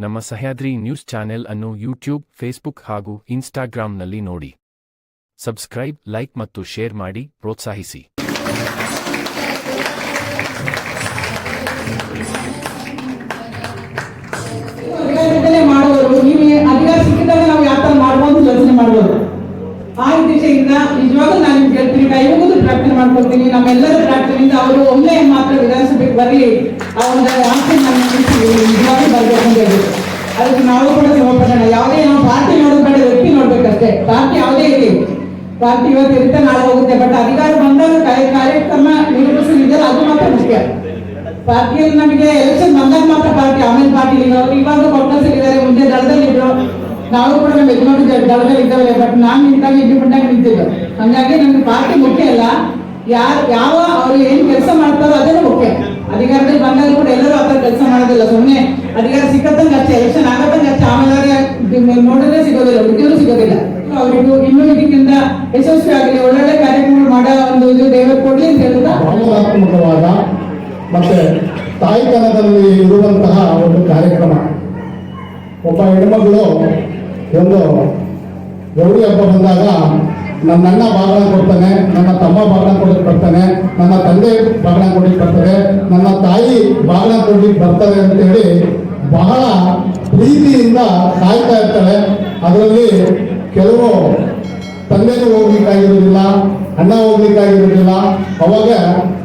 ನಮ್ಮ Sahyadri news channel ಅನ್ನು YouTube, Facebook ಹಾಗೂ ಇನ್ಸ್ಟಾಗ್ರಾಂನಲ್ಲಿ ನೋಡಿ. ಸಬ್ಸ್ಕ್ರೈಬ್, ಲೈಕ್ ಮತ್ತು ಶೇರ್ ಮಾಡಿ ಪ್ರೋತ್ಸಾಹಿಸಿ. ಅಧಿಕಾರ ಸಿಕ್ಕಿದಾಗ ನಾವು ಯಾವ ತರ ಮಾಡ್ಬೋದು ಯೋಚನೆ ಮಾಡ್ಬೋದು. ಆ ಉದ್ದೇಶದಿಂದ ನಿಜವಾಗ್ಲೂ ನಾನು ನಿಮ್ಗೆ ಹೇಳ್ತೀನಿ, ಕೈ ಮುಗಿದು ಪ್ರಾರ್ಥನೆ ಮಾಡ್ಕೊಳ್ತೀನಿ. ನಮ್ಮೆಲ್ಲರ ಪ್ರಾರ್ಥನೆಯಿಂದ ಅವರು ಒಮ್ಮೆ ಮಾತ್ರ ವಿಧಾನಸಭೆಗೆ ಬರಲಿ, ಆ ಒಂದು ಆಸೆ ನಾನು ನಿಜವಾಗ್ಲೂ ಬರ್ಬೇಕು ಅಂತ ಹೇಳಿದ್ರು. ಅದಕ್ಕೆ ನಾವು ಕೂಡ ಸಮರ್ಪಣ. ಯಾವುದೇ ನಾವು ಪಾರ್ಟಿ ನೋಡೋದು ಬೇಡ, ವ್ಯಕ್ತಿ ನೋಡ್ಬೇಕಷ್ಟೇ. ಪಾರ್ಟಿ ಯಾವುದೇ ಇರಲಿ, ಪಾರ್ಟಿ ಇವತ್ತು ಇರುತ್ತೆ, ನಾಳೆ ಹೋಗುತ್ತೆ. ಬಟ್ ಅಧಿಕಾರ ಬಂದಾಗ ಕಾರ್ಯಕ್ರಮ ನಿರ್ವಹಿಸಲಿದ್ದಾರೆ, ಅದು ಮಾತ್ರ ಮುಖ್ಯ. ಪಾರ್ಟಿಯಲ್ಲಿ ನಮಗೆ ಎಲೆಕ್ಷನ್ ಬಂದಾಗ ಮಾತ್ರ ಪಾರ್ಟಿ, ಆಮೇಲೆ ಪಾರ್ಟಿ ಅವರು ಇವಾಗ ಕಾಂಗ್ರೆಸ್ ಇದ್ದಾರೆ, ಮುಂದೆ ದಳದಲ್ಲಿದ್ರು. ನಾವು ಕೂಡ ನಮ್ಮ ಯಜಮಾನ ದಳದಲ್ಲಿ ಇದ್ದಾವೆ. ಬಟ್ ನಾನು ನಿಂತಾಗ ಇಂಡಿಪೆಂಡೆಂಟ್ ನಿಂತಿದ್ದು. ಹಂಗಾಗಿ ನಮ್ಗೆ ಪಾರ್ಟಿ ಮುಖ್ಯ ಅಲ್ಲ, ಯಾವ ಅವ್ರು ಏನ್ ಕೆಲಸ ಮಾಡ್ತಾರೋ ಅದನ್ನು ಮುಖ್ಯ. ಅಧಿಕಾರದಲ್ಲಿ ಬಂದಾಗ ಕೂಡ ಎಲ್ಲರೂ ಆ ಥರ ಕೆಲಸ ಮಾಡೋದಿಲ್ಲ. ಸುಮ್ಮನೆ ಅಧಿಕಾರ ಸಿಕ್ಕತ್ತಂಗೆ ಅಷ್ಟೇ, ಎಲೆಕ್ಷನ್ ಆಗತ್ತಂಗೆ ಅಷ್ಟೇ, ಆಮೇಲೆ ನೋಡಿದ್ರೆ ಸಿಗೋದಿಲ್ಲ, ಉದ್ಯೋಗ ಸಿಗೋದಿಲ್ಲ. ಅವರಿಗೂ ಇನ್ನೂ ಇದಕ್ಕಿಂತ ಯಶಸ್ವಿ ಆಗಲಿ, ಒಳ್ಳೊಳ್ಳೆ ಕಾರ್ಯಕ್ರಮ ಮಾಡೋ ಒಂದು ಇದು ದೇವರು ಕೊಡ್ಲಿ ಅಂತ ಹೇಳ್ತಾ, ಭಾವನಾತ್ಮಕವಾದ ಮತ್ತೆ ತಾಯ್ತನದಲ್ಲಿ ಇರುವಂತಹ ಒಂದು ಕಾರ್ಯಕ್ರಮ. ಒಬ್ಬ ಹೆಣ್ಮಗಳು ಒಂದು ಗೌರಿ ಹಬ್ಬ ಬಂದಾಗ ನನ್ನ ಅಣ್ಣ ಬಾಗಿನ ಕೊಡ್ತಾನೆ, ನನ್ನ ತಮ್ಮ ಬಾಗಿನ ಕೊಡಕ್ಕೆ ಬರ್ತಾನೆ, ನನ್ನ ತಂದೆ ಬಾಗಿನ ಕೊಡ್ಲಿಕ್ಕೆ ಬರ್ತಾರೆ, ನನ್ನ ತಾಯಿ ಬಾಗಿನ ಕೊಡ್ಲಿಕ್ಕೆ ಬರ್ತಾರೆ ಅಂತೇಳಿ ಬಹಳ ಪ್ರೀತಿಯಿಂದ ಕಾಯ್ತಾ ಇರ್ತಾಳೆ. ಅದರಲ್ಲಿ ಕೆಲವು ತಂದೆನೂ ಹೋಗ್ಲಿಕ್ಕಾಗಿರೋದಿಲ್ಲ, ಅಣ್ಣ ಹೋಗ್ಲಿಕ್ಕಾಗಿರೋದಿಲ್ಲ. ಅವಾಗ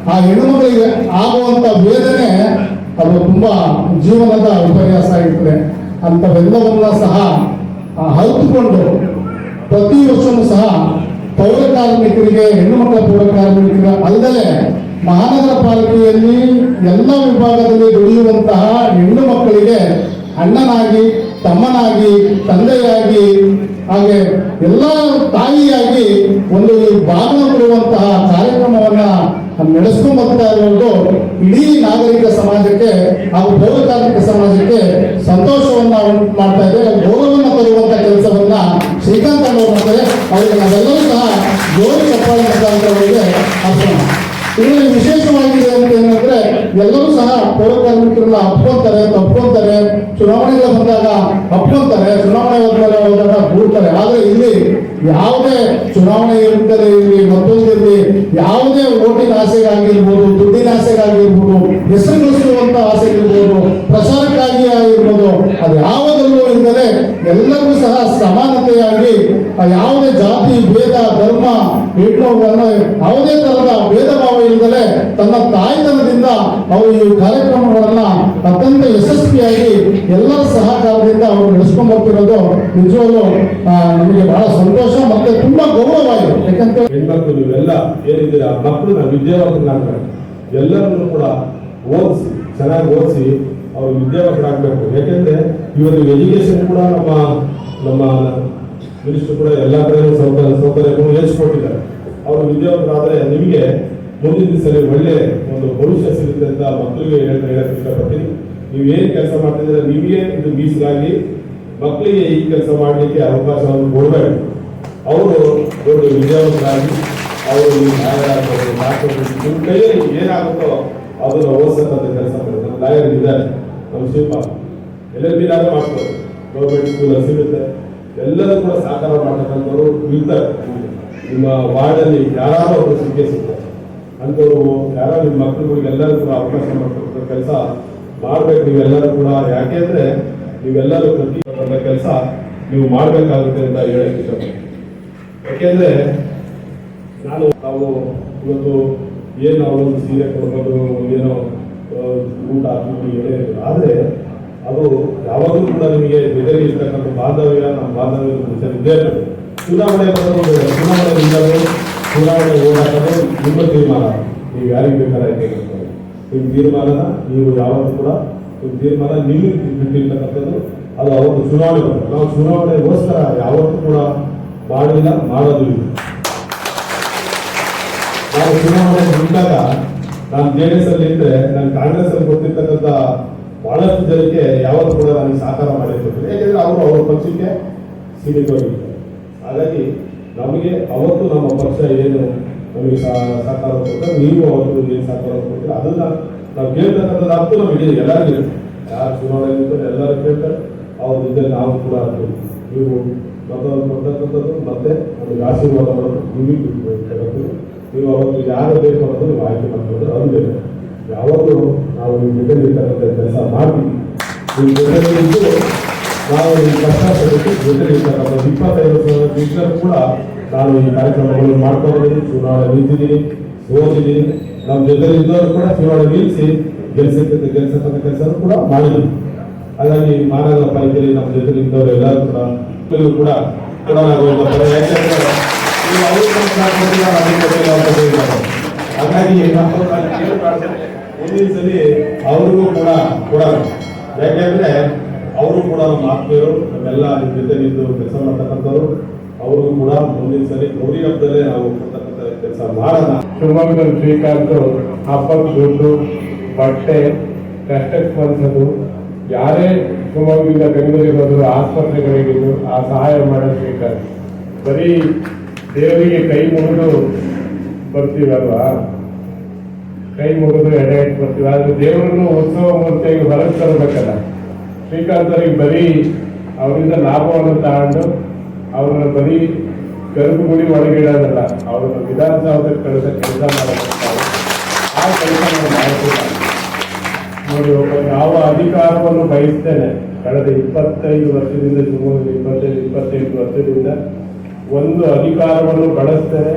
ಆ ಹೆಣ್ಣುಮಗಳಿಗೆ ಆಗುವಂತ ವೇದನೆ ಅದು ತುಂಬಾ ಜೀವನದ ವಿಪರ್ಯಾಸ ಆಗಿರ್ತದೆ. ಅಂಥವೆಲ್ಲವನ್ನ ಸಹ ಅರಿತುಕೊಂಡು ಪ್ರತಿ ವರ್ಷವೂ ಸಹ ಪೌರ ಕಾರ್ಮಿಕರಿಗೆ, ಹೆಣ್ಣು ಮಕ್ಕಳ ಪೌರ ಕಾರ್ಮಿಕರಿಗೆ ಅಲ್ಲದೆ ಮಹಾನಗರ ಪಾಲಿಕೆಯಲ್ಲಿ ಎಲ್ಲ ವಿಭಾಗದಲ್ಲಿ ದುಡಿಯುವಂತಹ ಹೆಣ್ಣು ಮಕ್ಕಳಿಗೆ ಅಣ್ಣನಾಗಿ, ತಮ್ಮನಾಗಿ, ತಂದೆಯಾಗಿ, ಹಾಗೆ ಎಲ್ಲ ತಾಯಿಯಾಗಿ ಒಂದು ಭಾಗನ ಕೊಡುವಂತಹ ಕಾರ್ಯಕ್ರಮವನ್ನ ನಡೆಸ್ಕೊಂಡು ಬರ್ತಾ ಇರುವುದು ಇಡೀ ನಾಗರಿಕ ಸಮಾಜಕ್ಕೆ ಹಾಗೂ ಪೌರ ಕಾರ್ಮಿಕ ಸಮಾಜಕ್ಕೆ ಸಂತೋಷವನ್ನ ಉಂಟು ಮಾಡ್ತಾ ಇದೆ. ಗೌರವವನ್ನು ತರುವಂತ ಕೆಲಸವನ್ನ ಶ್ರೀಕಾಂತ್ ಅವರು ಮಾಡ್ತಾರೆ. ಅವರಿಗೆ ನಾವೆಲ್ಲರೂ ಸಹ ಗೌರವ ಚಪ್ಪಾಳೆ ಮುಖಾಂತರವರಿಗೆ ಅರ್ಪಣೆ. ಇದರಲ್ಲಿ ವಿಶೇಷವಾಗಿದೆ ಅಂತ ಏನಂದ್ರೆ ಎಲ್ಲರೂ ಸಹ ಪೌರ ಕಾರ್ಮಿಕರನ್ನ ಅಪ್ಕೊಂತಾರೆ, ತಪ್ಕೊಂತಾರೆ, ಚುನಾವಣೆಗಳು ಬಂದಾಗ ಅಪ್ಕೊಂತಾರೆ, ಚುನಾವಣೆ ಹೋದಾಗ ಕೂಡ್ತಾರೆ. ಆದ್ರೆ ಇಲ್ಲಿ ಯಾವುದೇ ಚುನಾವಣೆ ಇರ್ತಾರೆ, ಇಲ್ಲಿ ಮತ್ತೊಂದಿರಲಿ, ಯಾವುದೇ ಓಟಿನ ಆಸೆಗಾಗಿರ್ಬೋದು, ದುಡ್ಡಿನ ಆಸೆಗಾಗಿರ್ಬೋದು, ಹೆಸರು ಗಳಿಸುವಂತ ಆಸೆಗಿರ್ಬೋದು, ಪ್ರಚಾರಕ್ಕಾಗಿ ಆಗಿರ್ಬೋದು, ಅದು ಯಾವುದಲ್ಲೂ ಇದ್ದರೆ ಎಲ್ಲರೂ ಸಹ ಸಮಾನತೆಯಾಗಿ ಯಾವುದೇ ಜಾತಿ, ಭೇದ, ಧರ್ಮ, ಹೆಣ್ಣುಗಳನ್ನು ಯಾವುದೇ ತರಹದ ಭೇದ ಭಾವ ಇಲ್ಲದೆ ತನ್ನ ತಾಯ್ತನದಿಂದ ಅವರು ಈ ಕಾರ್ಯಕ್ರಮಗಳನ್ನ ಅತ್ಯಂತ ಯಶಸ್ವಿಯಾಗಿ ಎಲ್ಲರ ಸಹಕಾರದಿಂದ ಅವರು ನಡೆಸ್ಕೊಂಡು ಬರ್ತಿರೋದು ನಿಜವಾಗ್ಲೂ ನಮಗೆ ಬಹಳ ಸಂತೋಷ ಮತ್ತೆ ತುಂಬಾ ಗೌರವವಾಗಿದೆ. ಯಾಕಂತ ಹೆಣ್ಮಕ್ಳು ನೀವೆಲ್ಲ ಏನಿದ್ದೀರಾ, ಮಕ್ಕಳನ್ನ ವಿದ್ಯಾವಂತರಾಗ್ತಾರೆ, ಎಲ್ಲರನ್ನು ಕೂಡ ಓದಿಸಿ, ಚೆನ್ನಾಗಿ ಓದಿಸಿ ಅವ್ರು ವಿದ್ಯಾವಂತರಾಗಬೇಕು. ಯಾಕೆಂದ್ರೆ ಇವತ್ತು ಎಜುಕೇಶನ್ ಕೂಡ ನಮ್ಮ ಮಿನಿಸ್ಟರ್ ಕೂಡ ಎಲ್ಲ ಕಡೆ ಸೌಕರ್ಯಗಳು ಹೆಚ್ಚಿಕೊಟ್ಟಿದ್ದಾರೆ. ಅವರು ವಿದ್ಯಾವಂತರಾದ್ರೆ ನಿಮಗೆ ಮುಂದಿನ ದಿವಸದಲ್ಲಿ ಒಳ್ಳೆ ಒಂದು ಭವಿಷ್ಯ ಸಿಗುತ್ತೆ ಅಂತ ಮಕ್ಕಳಿಗೆ ಹೇಳಕ್ಕೆ ಇಷ್ಟಪಡ್ತೀನಿ. ನೀವೇನು ಕೆಲಸ ಮಾಡ್ತಿದ್ರೆ ನಿಮಗೆ ಇದು ಮೀಸಲಾಗಿ ಮಕ್ಕಳಿಗೆ ಈ ಕೆಲಸ ಮಾಡಲಿಕ್ಕೆ ಅವಕಾಶವನ್ನು ಕೊಡಬೇಕು. ಅವರು ದೊಡ್ಡ ವಿದ್ಯಾವಂತರಾಗಿ ಅವರು ನಿಮ್ಮ ಕೈಯಲ್ಲಿ ಏನಾಗುತ್ತೋ ಅದನ್ನು ಓದಿಸಕ್ಕಂಥ ಕೆಲಸ ಮಾಡ್ತಾರೆ. ನಮ್ಮ ಲಾಯರ್ ಇದ್ದಾರೆ, ನಮ್ಮ ಶಿಲ್ಪ LLB ಮಾಡ್ತಾರೆ, ಗೌರ್ಮೆಂಟ್ ಸ್ಕೂಲಲ್ಲಿ ಸಿಗುತ್ತೆ. ಎಲ್ಲರೂ ಕೂಡ ಸಹಕಾರ ಮಾಡ್ತಕ್ಕಂಥವ್ರು ಇರ್ತಾರೆ. ನಿಮ್ಮ ವಾರ್ಡಲ್ಲಿ ಯಾರು ಅವರು ಸಿಗ್ತಾರೆ ಅಂಥವ್ರು ಯಾರೋ ನಿಮ್ಮ ಮಕ್ಕಳುಗಳಿಗೆ ಎಲ್ಲರೂ ಕೂಡ ಅವಕಾಶ ಮಾಡ್ತಕ್ಕಂಥ ಕೆಲಸ ಮಾಡ್ಬೇಕು ನೀವೆಲ್ಲರೂ ಕೂಡ. ಯಾಕೆಂದ್ರೆ ನೀವೆಲ್ಲರೂ ಪ್ರತಿ ಕೆಲಸ ನೀವು ಮಾಡಬೇಕಾಗುತ್ತೆ ಅಂತ ಹೇಳಕ್ಕೆ ಇಷ್ಟಪಡ್ತೀನಿ. ಯಾಕೆಂದ್ರೆ ನಾವು ಇವತ್ತು ಏನು ಅವರೊಂದು ಸೀರೆ ಕೊಡ್ಬೋದು, ಏನೋ ಊಟ ಹಾಕಿ ಆದರೆ ಅದು ಯಾವಾಗಲೂ ಕೂಡ ನಿಮಗೆ ಜೊತೆಗೆ ಇರ್ತಕ್ಕಂಥ ಬಾಂಧವ್ಯ, ನಮ್ಮ ಬಾಂಧವ್ಯ ಇದ್ದೇ ಇರ್ತದೆ. ಚುನಾವಣೆ ಚುನಾವಣೆ ಹೋರಾಟಗಳು ನಿಮ್ಮ ತೀರ್ಮಾನ, ನೀವು ಯಾರಿಗೆ ಬೇಕಾದ್ರೆ ನಿಮ್ಮ ತೀರ್ಮಾನನ ನೀವು ಯಾವತ್ತೂ ಕೂಡ ನಿಮ್ಮ ತೀರ್ಮಾನ ನೀವು ಬಿಟ್ಟಿರ್ತಕ್ಕಂಥದ್ದು. ಅದು ಅವತ್ತು ಚುನಾವಣೆ ಬರ್ತದೆ. ನಾವು ಚುನಾವಣೆಗೋಸ್ಕರ ಯಾವತ್ತೂ ಕೂಡ ಮಾಡಿಲ್ಲ, ಮಾಡೋದು ಇಲ್ಲ. ನಾವು ಚುನಾವಣೆ ನಿಂತಾಗ ನಾನು JDS ಅಲ್ಲಿ ಇದ್ರೆ ನಾನು ಕಾಂಗ್ರೆಸ್ ಅಲ್ಲಿ ಕೊಟ್ಟಿರ್ತಕ್ಕಂಥ ಬಹಳಷ್ಟು ಜನಕ್ಕೆ ಯಾವತ್ತೂ ಕೂಡ ನನಗೆ ಸಹಕಾರ ಮಾಡಿರ್ತಾರೆ. ಯಾಕೆಂದ್ರೆ ಅವರು ಅವ್ರ ಪಕ್ಷಕ್ಕೆ ಸೀಮಿತವಾಗಿರ್ತಾರೆ. ಹಾಗಾಗಿ ನಮಗೆ ಅವತ್ತು ನಮ್ಮ ಪಕ್ಷ ಏನು ನಮಗೆ ಸಹಕಾರ ಕೊಡ್ತಾರೆ, ನೀವು ಅವತ್ತು ಏನು ಸಹಕಾರ ಕೊಡ್ತೀರ ಅದನ್ನ ನಾವು ಕೇಳ್ತಕ್ಕಂಥದ್ದು ಅರ್ಥ ನಮಗೆ ಎಲ್ಲರಿಗೂ ಯಾರು ಚುನಾವಣೆ ನಿಂತಾರೆ ಎಲ್ಲರೂ ಕೇಳ್ತಾರೆ, ಅವ್ರ ಜೊತೆ ನಾವು ಕೂಡ ಆಗ್ತೀವಿ. ನೀವು ಮತವನ್ನು ಕೊಡ್ತಕ್ಕಂಥದ್ದು ಮತ್ತೆ ನಮಗೆ ಆಶೀರ್ವಾದ ಮಾಡೋದು ನಿಮಗೆ ತಗೋತೀವಿ. ನೀವು ಅವತ್ತು ಯಾರು ಬೇಕು ಅನ್ನೋದು ನೀವು ಆಯ್ಕೆ ಮಾಡ್ಕೊಂಡು ಅದು ಬೇಕು. ಯಾವಾಗಲೂ ನಾವು ನಿಮ್ಮ ಜೊತೆ ನಿಂತಕ್ಕಂಥ ಕೆಲಸ ಮಾಡ್ತೀವಿ. ನಿಮ್ಮ ಜೊತೆ ನಿಂತು ನಾವು ಈ ಕಷ್ಟಪಟ್ಟು ಜೊತೆ ನಿಂತಕ್ಕಂಥ 25 ವರ್ಷ ಕೂಡ ನಾನು ಈ ಕಾರ್ಯಕ್ರಮಗಳನ್ನು ಮಾಡ್ಕೊಂಡಿದ್ದೀನಿ. ಚುನಾವಣೆ ನಿಂತಿದ್ದೀನಿ, ಓದಿದ್ದೀನಿ. ನಮ್ಮ ಜೊತೆ ಇದ್ದವರು ಕೂಡ ಚುನಾವಣೆ ನಿಲ್ಲಿಸಿ ಗೆಲ್ಸಕ್ಕಂಥ ಕೆಲಸ ಕೂಡ ಮಾಡಿದ್ದೀನಿ. ಹಾಗಾಗಿ ಮಹಾನಗರ ಪಾಲಿಕೆಯಲ್ಲಿ ನಮ್ಮ ಜೊತೆ ಇದ್ದವರು ಎಲ್ಲರೂ ಕೂಡ ಯಾಕೆಂದ್ರೆ ನೀವು ಹಾಗಾಗಿ ಮುಂದಿನ ಸಲ ಅವ್ರಿಗೂ ಕೂಡ ಕೊಡೋಣ. ಯಾಕೆಂದ್ರೆ ಅವರು ಕೂಡ ನಮ್ಮ ಆತ್ಮೀಯರು, ನಮ್ಮೆಲ್ಲ ನಿಮ್ಮ ಜೊತೆ ನಿಂತು ಕೆಲಸ ಮಾಡ್ತಕ್ಕಂಥವ್ರು. ಅವ್ರಿಗೂ ಕೂಡ ಮುಂದಿನ ಸಲ ಗೌರಿ ಹಬ್ಬದಲ್ಲೇ ನಾವು ಕೊಡ್ತಕ್ಕಂಥ ಕೆಲಸ ಮಾಡೋಣ. ಶಿವಮೊಗ್ಗದಲ್ಲಿ ಶ್ರೀಕಾಂತ್ ಹಬ್ಬದ ದುಡ್ಡು, ಬಟ್ಟೆ, ಕಷ್ಟಕ್ಕೆ ಸ್ಪಂದಿಸೋದು, ಯಾರೇ ಶಿವಮೊಗ್ಗದಿಂದ ಬೆಂಗಳೂರಿಗೆ ಹೋದ್ರು ಆಸ್ಪತ್ರೆಗಳಿಗಿದ್ದು ಆ ಸಹಾಯ ಮಾಡೋ ಶ್ರೀಕಾಂತ್. ಬರೀ ದೇವರಿಗೆ ಕೈ ಮುಗಿದು ಬರ್ತೀವಲ್ವಾ, ಕೈ ಮುಗಿದು ಎಡೆ ಇಟ್ಟು ಬರ್ತೀವಿ. ಆದ್ರೆ ದೇವರನ್ನು ಉತ್ಸವ ಮೂರ್ತಿಯಾಗಿ ಹೊರಗೆ ತರಬೇಕಲ್ಲ. ಶ್ರೀಕಾಂತ್ ಅವರಿಗೆ ಬರೀ ಅವರಿಂದ ಲಾಭವನ್ನು ತಗೊಂಡು ಅವ್ರನ್ನ ಬರೀ ಗರ್ಭಗುಡಿ ಒಳಗಿಡೋದಲ್ಲ, ಅವ್ರನ್ನ ವಿಧಾನಸೌಧಕ್ಕೆ ಕಳಿಸೋ ಕೆಲಸ ಮಾಡಬೇಕಾದ್ರೆ ಆ ಕೆಲಸ ನಾವು ಮಾಡ್ತಿಲ್ಲ. ನೋಡಿ, ಒಬ್ಬ ಯಾವ ಅಧಿಕಾರವನ್ನು ಬಯಸ್ತೇನೆ ಕಳೆದ 25 ವರ್ಷದಿಂದ ಶಿವಮೊಗ್ಗದಲ್ಲಿ 25 ವರ್ಷದಿಂದ ಒಂದು ಅಧಿಕಾರವನ್ನು ಬಳಸ್ತೇನೆ.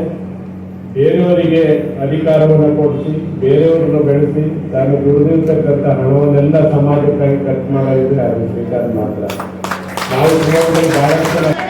ಬೇರೆಯವರಿಗೆ ಅಧಿಕಾರವನ್ನು ಕೊಡಿಸಿ, ಬೇರೆಯವರನ್ನು ಬೆಳೆಸಿ, ತಾನು ದುಡಿದಿರ್ತಕ್ಕಂಥ ಹಣವನ್ನೆಲ್ಲ ಸಮಾಜಕ್ಕಾಗಿ ಖರ್ಚು ಮಾಡೋದಿದ್ರೆ ಅದು ಶ್ರೀಕಾಂತ್ ಮಾತ್ರ. ನಾವು ಶಿವಮೊಗ್ಗದಲ್ಲಿ ಬಹಳಷ್ಟು